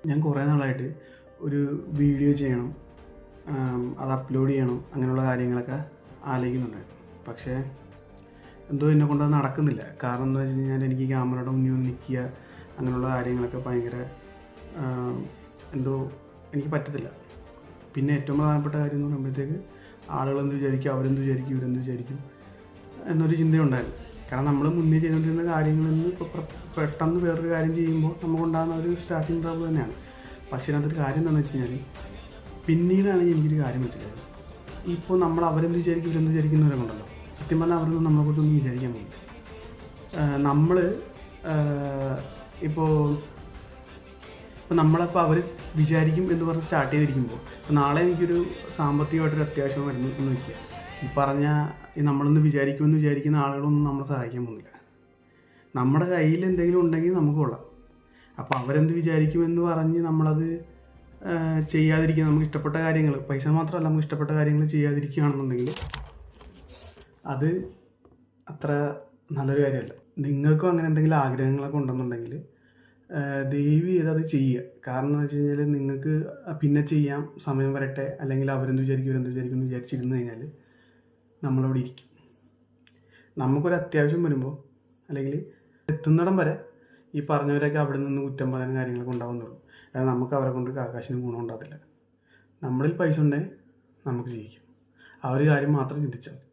ഞാൻ കുറേ നാളായിട്ട് ഒരു വീഡിയോ ചെയ്യണം, അത് അപ്ലോഡ് ചെയ്യണം, അങ്ങനെയുള്ള കാര്യങ്ങളൊക്കെ ആലോചിക്കുന്നുണ്ടായിരുന്നു. പക്ഷേ എന്തോ എന്നെ കൊണ്ട് അത് നടക്കുന്നില്ല. കാരണം എന്താ വെച്ച് കഴിഞ്ഞാൽ എനിക്ക് ക്യാമറയുടെ മുന്നിൽ ഒന്ന് നിൽക്കുക, അങ്ങനെയുള്ള കാര്യങ്ങളൊക്കെ ഭയങ്കര എന്തോ എനിക്ക് പറ്റത്തില്ല. പിന്നെ ഏറ്റവും പ്രധാനപ്പെട്ട കാര്യം എന്ന് പറയുമ്പോഴത്തേക്ക് ആളുകളെന്ത് വിചാരിക്കും, അവരെന്ത് വിചാരിക്കും, ഇവരെന്ത് വിചാരിക്കും എന്നൊരു ചിന്തയുണ്ടായിരുന്നു. കാരണം നമ്മൾ മുന്നേ ചെയ്തുകൊണ്ടിരുന്ന കാര്യങ്ങളിൽ നിന്ന് ഇപ്പോൾ പെട്ടെന്ന് വേറൊരു കാര്യം ചെയ്യുമ്പോൾ നമുക്കുണ്ടാകുന്ന ഒരു സ്റ്റാർട്ടിങ് ട്രബിൾ തന്നെയാണ്. പക്ഷേ അതിനകത്തൊരു കാര്യം എന്താണെന്ന് വെച്ച് കഴിഞ്ഞാൽ പിന്നീടാണ് എനിക്കൊരു കാര്യം മനസ്സിലായത്. ഇപ്പോൾ നമ്മൾ അവരെന്ത് വിചാരിക്കും, ഇവരെന്ത് വിചാരിക്കുന്നവരെ കൊണ്ടല്ലോ, സത്യം പറഞ്ഞാൽ അവരൊന്നും നമ്മളെക്കുറിച്ചൊന്നും വിചാരിക്കാൻ പോകും. നമ്മൾ ഇപ്പോൾ നമ്മളിപ്പോൾ അവർ വിചാരിക്കും എന്ന് പറഞ്ഞ് സ്റ്റാർട്ട് ചെയ്തിരിക്കുമ്പോൾ, ഇപ്പോൾ നാളെ എനിക്കൊരു സാമ്പത്തികമായിട്ടൊരു അത്യാവശ്യം വരുന്നു എന്ന് വയ്ക്കുക. ഈ പറഞ്ഞ നമ്മളൊന്ന് വിചാരിക്കുമെന്ന് വിചാരിക്കുന്ന ആളുകളൊന്നും നമ്മളെ സഹായിക്കാൻ പോകുന്നില്ല. നമ്മുടെ കയ്യിൽ എന്തെങ്കിലും ഉണ്ടെങ്കിൽ നമുക്ക് കൊള്ളാം. അപ്പോൾ അവരെന്ത് വിചാരിക്കുമെന്ന് പറഞ്ഞ് നമ്മളത് ചെയ്യാതിരിക്കുക, നമുക്ക് ഇഷ്ടപ്പെട്ട കാര്യങ്ങൾ, പൈസ മാത്രമല്ല നമുക്ക് ഇഷ്ടപ്പെട്ട കാര്യങ്ങൾ ചെയ്യാതിരിക്കുകയാണെന്നുണ്ടെങ്കിൽ അത് അത്ര നല്ലൊരു കാര്യമല്ല. നിങ്ങൾക്കും അങ്ങനെ എന്തെങ്കിലും ആഗ്രഹങ്ങളൊക്കെ ഉണ്ടെന്നുണ്ടെങ്കിൽ ദയവ് ചെയ്ത് അത് ചെയ്യുക. കാരണം എന്ന് വെച്ച് കഴിഞ്ഞാൽ നിങ്ങൾക്ക് പിന്നെ ചെയ്യാം, സമയം വരട്ടെ, അല്ലെങ്കിൽ അവരെന്ത് വിചാരിക്കും, ഇവരെന്ത് വിചാരിക്കും എന്ന് വിചാരിച്ചിരുന്നു കഴിഞ്ഞാൽ നമ്മളവിടെ ഇരിക്കും. നമുക്കൊരു അത്യാവശ്യം വരുമ്പോൾ അല്ലെങ്കിൽ എത്തുന്നിടം വരെ ഈ പറഞ്ഞവരൊക്കെ അവിടെ നിന്ന് കുറ്റം പറയാൻ കാര്യങ്ങളൊക്കെ ഉണ്ടാവുന്നുള്ളൂ. അതായത് നമുക്ക് അവരെ കൊണ്ട് ആകാശിന് ഗുണം ഉണ്ടാകത്തില്ല. നമ്മളിൽ പൈസ ഉണ്ടെങ്കിൽ നമുക്ക് ജീവിക്കാം. ആ ഒരു കാര്യം മാത്രം ചിന്തിച്ചാൽ മതി.